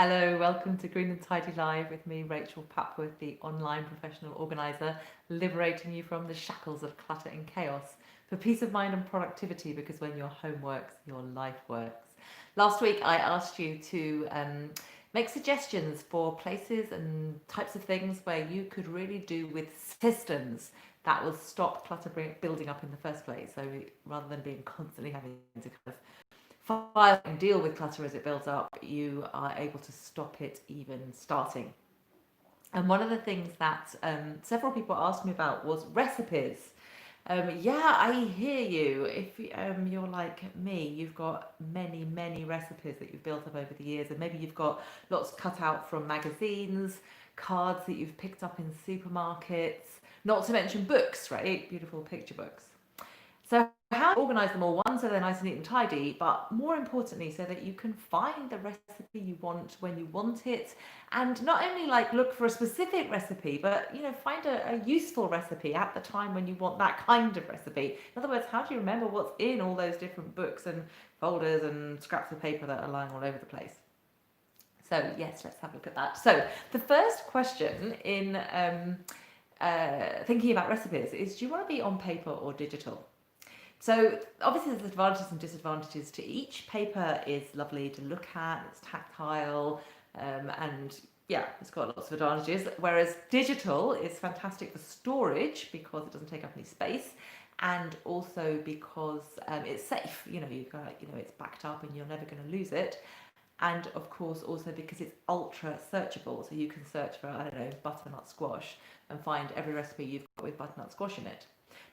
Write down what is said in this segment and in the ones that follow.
Hello, welcome to Green and Tidy Live with me, Rachel Papworth, the online professional organiser, liberating you from the shackles of clutter and chaos for peace of mind and productivity, because when your home works, your life works. Last week, I asked you to make suggestions for places and types of things where you could really do with systems that will stop clutter building up in the first place. So rather than being constantly having to kind of file and deal with clutter as it builds up, you are able to stop it even starting. And one of the things that several people asked me about was recipes. Yeah, I hear you. If you're like me, you've got many recipes that you've built up over the years, and maybe you've got lots cut out from magazines, cards that you've picked up in supermarkets, not to mention books, right? Beautiful picture books. So how to organise them all, one, so they're nice and neat and tidy, but more importantly, so that you can find the recipe you want when you want it, and not only like look for a specific recipe, but find a useful recipe at the time when you want that kind of recipe. In other words, how do you remember what's in all those different books and folders and scraps of paper that are lying all over the place? So yes, let's have a look at that. So the first question in thinking about recipes is, do you want to be on paper or digital? So obviously there's advantages and disadvantages to each. Paper is lovely to look at, it's tactile, and yeah, it's got lots of advantages. Whereas digital is fantastic for storage because it doesn't take up any space, and also because it's safe. You've got, it's backed up and you're never going to lose it. And of course also because it's ultra searchable, so you can search for, I don't know, butternut squash and find every recipe you've got with butternut squash in it.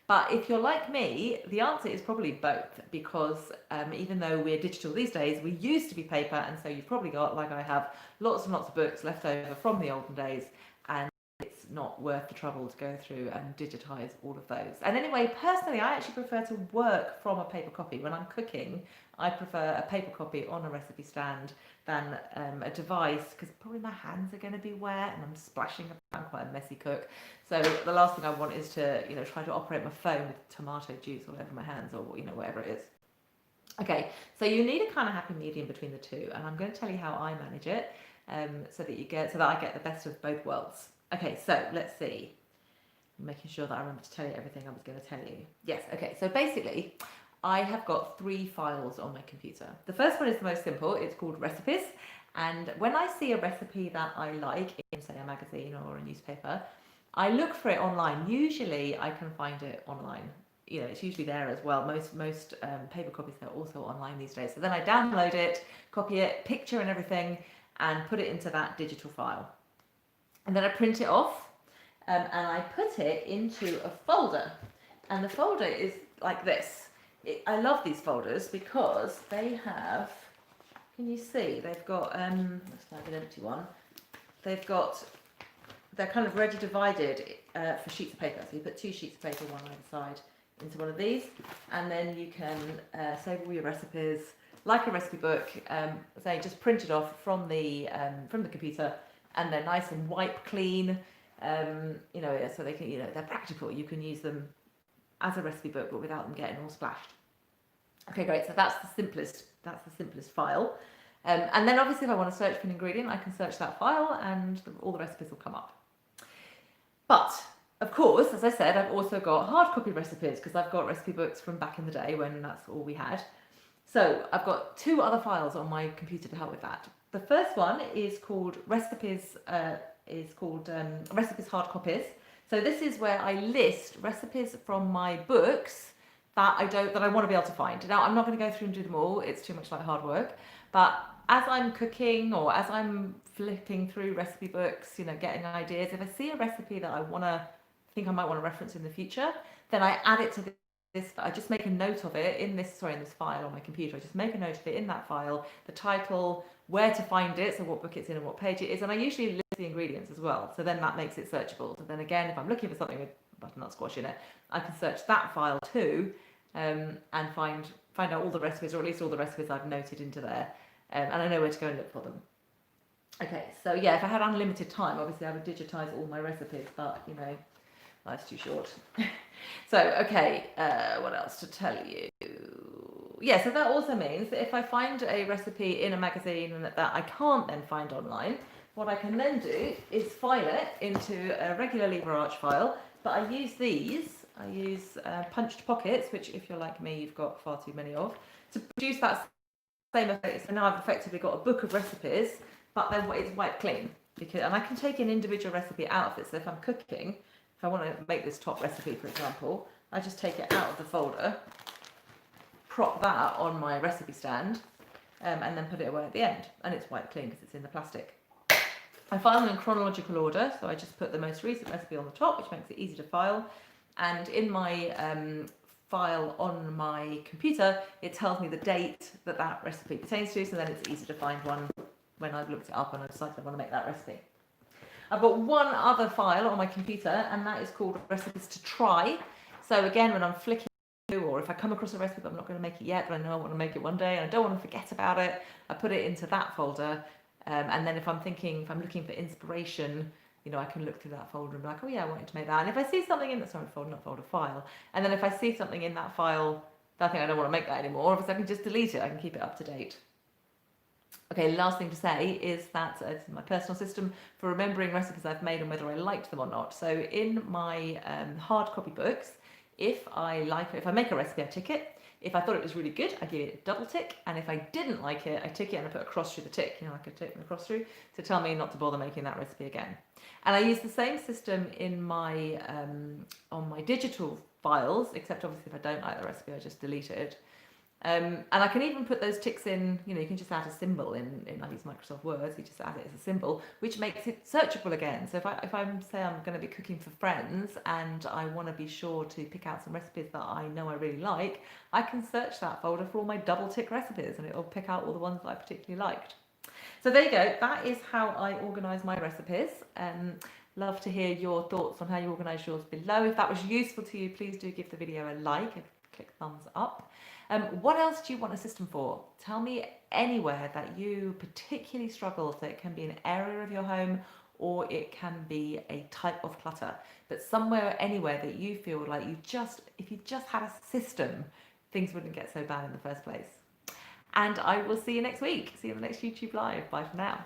But if you're like me, the answer is probably both, because even though we're digital these days, we used to be paper, and so you've probably got, like I have, lots and lots of books left over from the olden days, and it's not worth the trouble to go through and digitize all of those. And anyway, personally, I actually prefer to work from a paper copy. When I'm cooking, I prefer a paper copy on a recipe stand than a device, because probably my hands are going to be wet and I'm splashing. I'm quite a messy cook, so the last thing I want is to try to operate my phone with tomato juice all over my hands, or whatever it is. Okay, so you need a kind of happy medium between the two, and I'm going to tell you how I manage it, so that I get the best of both worlds. Okay, so let's see. I'm making sure that I remember to tell you everything I was going to tell you. Yes, okay, so basically I have got 3 files on my computer. The first one is the most simple. It's called recipes. And when I see a recipe that I like in, say, a magazine or a newspaper, I look for it online. Usually I can find it online. It's usually there as well. Most paper copies are also online these days. So then I download it, copy it, picture and everything, and put it into that digital file. And then I print it off, and I put it into a folder. And the folder is like this. I love these folders because they have, can you see, they've got, let's find an empty one. They're kind of ready divided for sheets of paper. So you put 2 sheets of paper, one either side, into one of these, and then you can save all your recipes like a recipe book. Say just print it off from the computer, and they're nice and wipe clean. So they can, they're practical. You can use them as a recipe book, but without them getting all splashed. Okay, great. So that's the simplest file. And then obviously if I want to search for an ingredient, I can search that file and all the recipes will come up. But of course, as I said, I've also got hard copy recipes, because I've got recipe books from back in the day when that's all we had. So I've got 2 other files on my computer to help with that. The first one is called recipes. Recipes hard copies. So this is where I list recipes from my books that I want to be able to find. Now, I'm not going to go through and do them all. It's too much like hard work. But as I'm cooking or as I'm flipping through recipe books, getting ideas, if I see a recipe that I think I might want to reference in the future, then I add it to this. I just make a note of it in this file on my computer. I just make a note of it in that file, the title, where to find it, so what book it's in and what page it is, and I usually list the ingredients as well. So then that makes it searchable. So then again, if I'm looking for something with butternut squash in it, I can search that file too, and find out all the recipes, or at least all the recipes I've noted into there, and I know where to go and look for them. Okay, so yeah, if I had unlimited time, obviously I would digitize all my recipes, but life's too short. So, okay, what else to tell you? yeah, so that also means that if I find a recipe in a magazine and that I can't then find online, what I can then do is file it into a regular lever arch file. But I use these, I use punched pockets, which if you're like me, you've got far too many of, to produce that same effect. So now I've effectively got a book of recipes, but then it's wiped clean. And I can take an individual recipe out of it. So if I'm cooking, if I want to make this top recipe, for example, I just take it out of the folder, prop that on my recipe stand, and then put it away at the end, and it's wiped clean because it's in the plastic. I file them in chronological order, so I just put the most recent recipe on the top, which makes it easy to file. And in my file on my computer, it tells me the date that that recipe pertains to, so then it's easy to find one when I've looked it up and I've decided I want to make that recipe. I've got one other file on my computer, and that is called recipes to try. So again, when I'm flicking through, or if I come across a recipe but I'm not going to make it yet, but I know I want to make it one day and I don't want to forget about it, I put it into that folder. And then if I'm looking for inspiration, you know, I can look through that folder and be like, oh yeah, I wanted to make that. And if I see something in that, sorry, folder, not folder, file. And then if I see something in that file that I think I don't want to make that anymore, I can just delete it. I can keep it up to date. Okay, last thing to say is that it's my personal system for remembering recipes I've made and whether I liked them or not. So in my hard copy books, if I make a recipe, I tick it. If I thought it was really good, I give it a double tick. And if I didn't like it, I tick it and I put a cross through the tick, you know, like a tick and a cross through, to tell me not to bother making that recipe again. And I use the same system in my on my digital files, except obviously if I don't like the recipe, I just delete it. And I can even put those ticks in, you know, you can just add a symbol in I use Microsoft Word, so you just add it as a symbol, which makes it searchable again. So if I'm say I'm going to be cooking for friends and I want to be sure to pick out some recipes that I know I really like, I can search that folder for all my double tick recipes and it'll pick out all the ones that I particularly liked. So there you go, that is how I organise my recipes. Love to hear your thoughts on how you organise yours below. If that was useful to you, please do give the video a like and click thumbs up. What else do you want a system for? Tell me anywhere that you particularly struggle. So it can be an area of your home or it can be a type of clutter, but somewhere, anywhere that you feel like if you just had a system, things wouldn't get so bad in the first place. And I will see you next week. See you on the next YouTube Live. Bye for now.